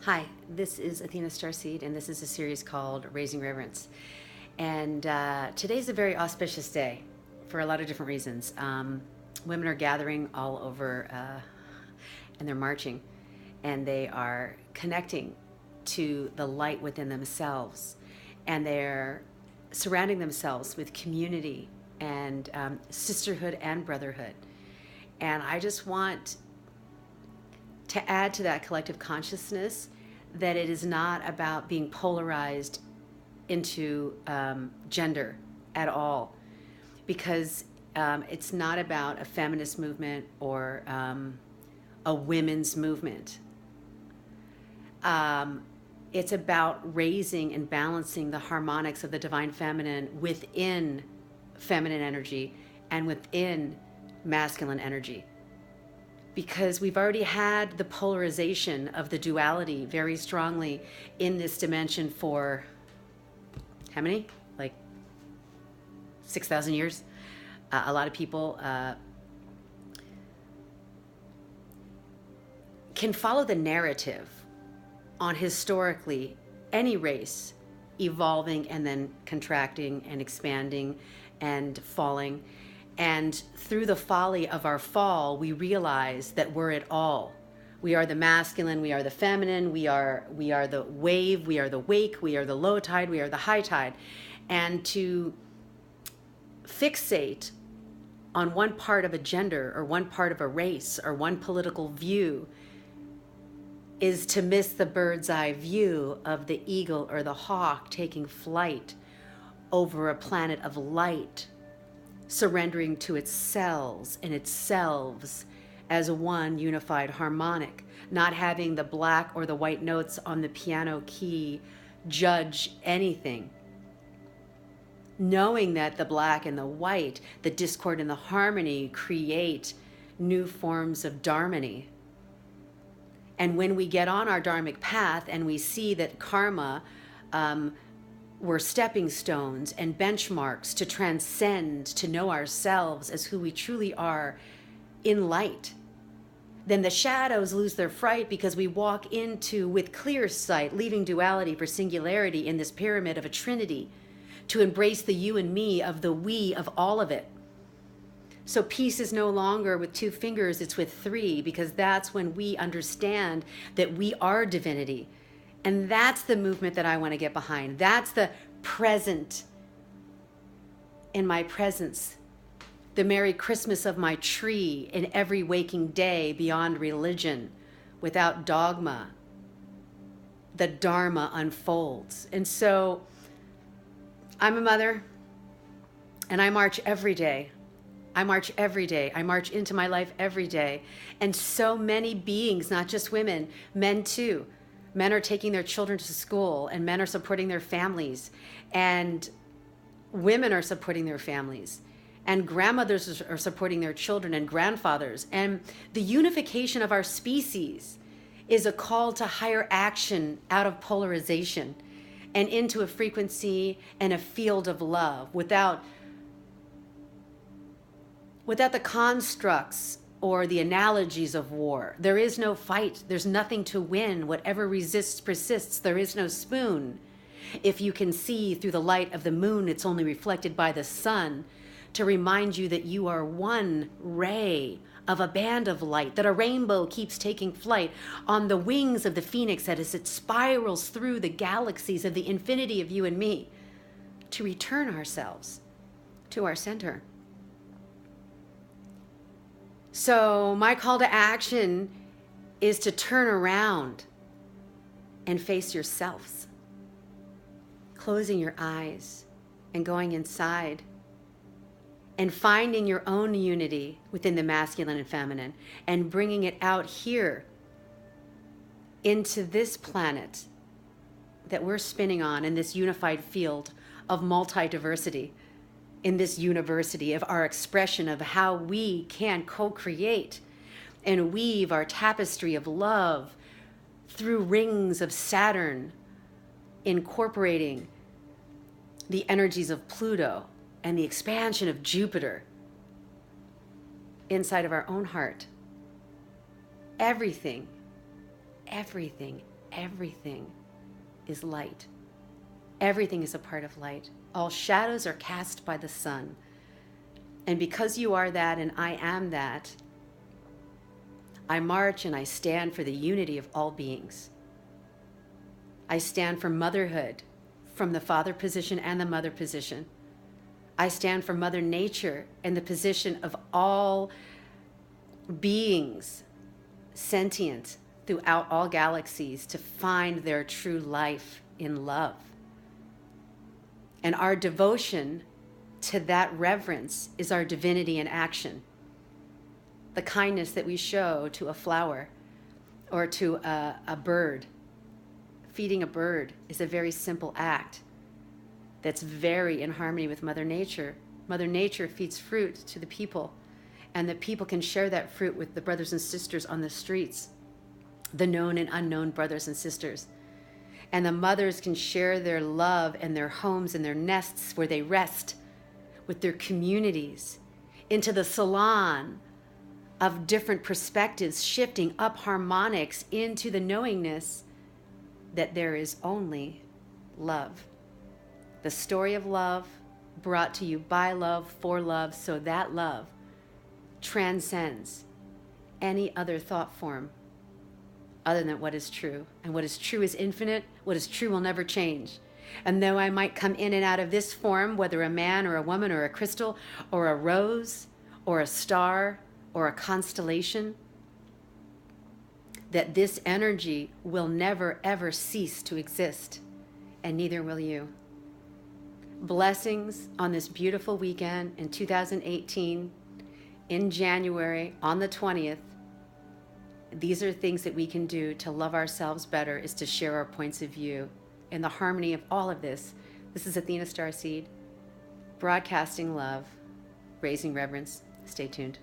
Hi, this is Athena StarSeed, and this is a series called Raising Reverence. And today's a very auspicious day for a lot of different reasons. Women are gathering all over, and they're marching, and they are connecting to the light within themselves, and they're surrounding themselves with community and sisterhood and brotherhood. And I just want to add to that collective consciousness that it is not about being polarized into gender at all, because it's not about a feminist movement or a women's movement. It's about raising and balancing the harmonics of the divine feminine within feminine energy and within masculine energy. Because we've already had the polarization of the duality very strongly in this dimension for how many? Like 6,000 years? A lot of people can follow the narrative on historically any race evolving and then contracting and expanding and falling. And through the folly of our fall, we realize that we're it all. We are the masculine, we are the feminine, we are the wave, we are the wake, we are the low tide, we are the high tide. And to fixate on one part of a gender or one part of a race or one political view is to miss the bird's eye view of the eagle or the hawk taking flight over a planet of light, surrendering to its cells and its selves as one unified harmonic, not having the black or the white notes on the piano key judge anything. Knowing that the black and the white, the discord and the harmony create new forms of dharmony. And when we get on our dharmic path and we see that karma were stepping stones and benchmarks to transcend, to know ourselves as who we truly are in light, then the shadows lose their fright because we walk into, with clear sight, leaving duality for singularity in this pyramid of a trinity, to embrace the you and me of the we of all of it. So peace is no longer with 2 fingers, it's with 3, because that's when we understand that we are divinity. And that's the movement that I want to get behind. That's the present in my presence. The Merry Christmas of my tree in every waking day beyond religion, without dogma. The Dharma unfolds. And so I'm a mother, and I march every day. I march every day. I march into my life every day. And so many beings, not just women, men too. Men are taking their children to school, and men are supporting their families, and women are supporting their families, and grandmothers are supporting their children, and grandfathers. And the unification of our species is a call to higher action out of polarization and into a frequency and a field of love without the constructs or the analogies of war. There is no fight. There's nothing to win. Whatever resists persists. There is no spoon. If you can see through the light of the moon, it's only reflected by the sun to remind you that you are one ray of a band of light, that a rainbow keeps taking flight on the wings of the phoenix as it spirals through the galaxies of the infinity of you and me to return ourselves to our center. So my call to action is to turn around and face yourselves, closing your eyes and going inside and finding your own unity within the masculine and feminine and bringing it out here into this planet that we're spinning on in this unified field of multi-diversity, in this university of our expression of how we can co-create and weave our tapestry of love through rings of Saturn, incorporating the energies of Pluto and the expansion of Jupiter inside of our own heart. Everything everything is light. Everything is a part of light. All shadows are cast by the sun. And because you are that and I am that, I march and I stand for the unity of all beings. I stand for motherhood from the father position and the mother position. I stand for Mother Nature and the position of all beings sentient throughout all galaxies to find their true life in love. And our devotion to that reverence is our divinity in action. The kindness that we show to a flower or to a bird. Feeding a bird is a very simple act that's very in harmony with Mother Nature. Mother Nature feeds fruit to the people, and the people can share that fruit with the brothers and sisters on the streets, the known and unknown brothers and sisters. And the mothers can share their love and their homes and their nests where they rest with their communities into the salon of different perspectives, shifting up harmonics into the knowingness that there is only love. The story of love brought to you by love, for love, so that love transcends any other thought form other than what is true. And what is true is infinite. What is true will never change. And though I might come in and out of this form, whether a man or a woman or a crystal or a rose or a star or a constellation, that this energy will never ever cease to exist, and neither will you. Blessings on this beautiful weekend in 2018, in January, on the 20th. These are things that we can do to love ourselves better, is to share our points of view in the harmony of all of this. This is Athena StarSeed, broadcasting love, raising reverence. Stay tuned.